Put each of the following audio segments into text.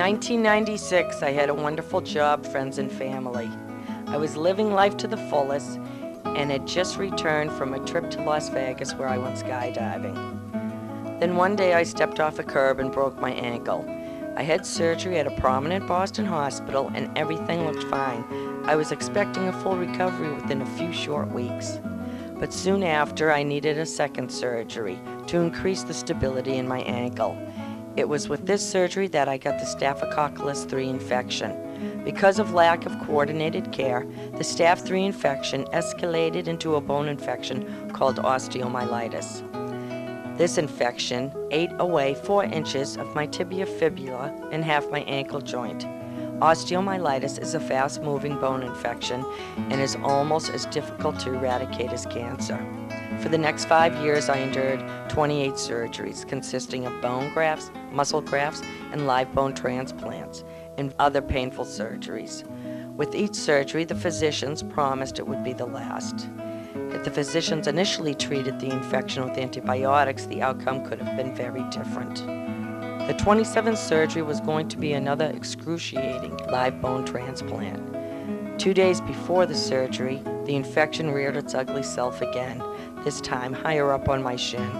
1996, I had a wonderful job, friends, and family. I was living life to the fullest and had just returned from a trip to Las Vegas where I went skydiving. Then one day I stepped off a curb and broke my ankle. I had surgery at a prominent Boston hospital and everything looked fine. I was expecting a full recovery within a few short weeks. But soon after, I needed a second surgery to increase the stability in my ankle. It was with this surgery that I got the Staphylococcus 3 infection. Because of lack of coordinated care, the Staph 3 infection escalated into a bone infection called osteomyelitis. This infection ate away 4 inches of my tibia fibula and half my ankle joint. Osteomyelitis is a fast-moving bone infection and is almost as difficult to eradicate as cancer. For the next 5 years, I endured 28 surgeries consisting of bone grafts, muscle grafts, and live bone transplants, and other painful surgeries. With each surgery, the physicians promised it would be the last. If the physicians initially treated the infection with antibiotics, the outcome could have been very different. The 27th surgery was going to be another excruciating live bone transplant. 2 days before the surgery, the infection reared its ugly self again, this time higher up on my shin.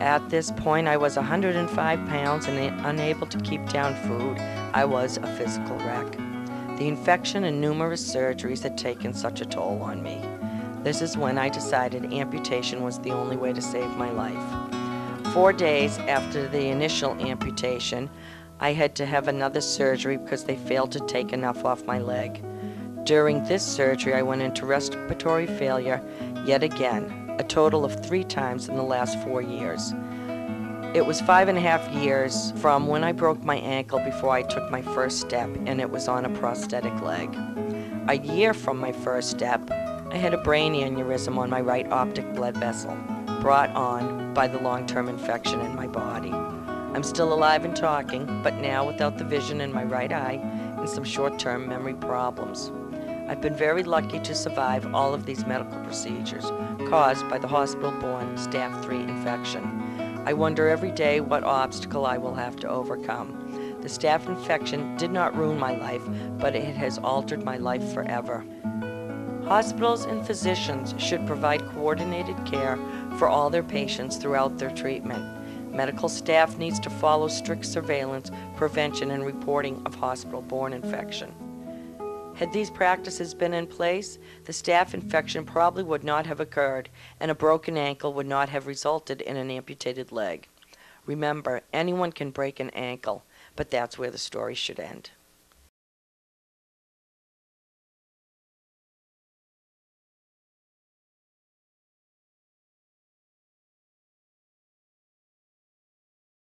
At this point, I was 105 pounds and unable to keep down food. I was a physical wreck. The infection and numerous surgeries had taken such a toll on me. This is when I decided amputation was the only way to save my life. 4 days after the initial amputation, I had to have another surgery because they failed to take enough off my leg. During this surgery, I went into respiratory failure yet again, a total of 3 times in the last 4 years. It was 5.5 years from when I broke my ankle before I took my first step, and it was on a prosthetic leg. A year from my first step, I had a brain aneurysm on my right optic blood vessel, brought on by the long-term infection in my body. I'm still alive and talking, but now without the vision in my right eye and some short-term memory problems. I've been very lucky to survive all of these medical procedures caused by the hospital-borne Staph 3 infection. I wonder every day what obstacle I will have to overcome. The Staph infection did not ruin my life, but it has altered my life forever. Hospitals and physicians should provide coordinated care for all their patients throughout their treatment. Medical staff needs to follow strict surveillance, prevention, and reporting of hospital-borne infection. Had these practices been in place, the Staph infection probably would not have occurred, and a broken ankle would not have resulted in an amputated leg. Remember, anyone can break an ankle, but that's where the story should end.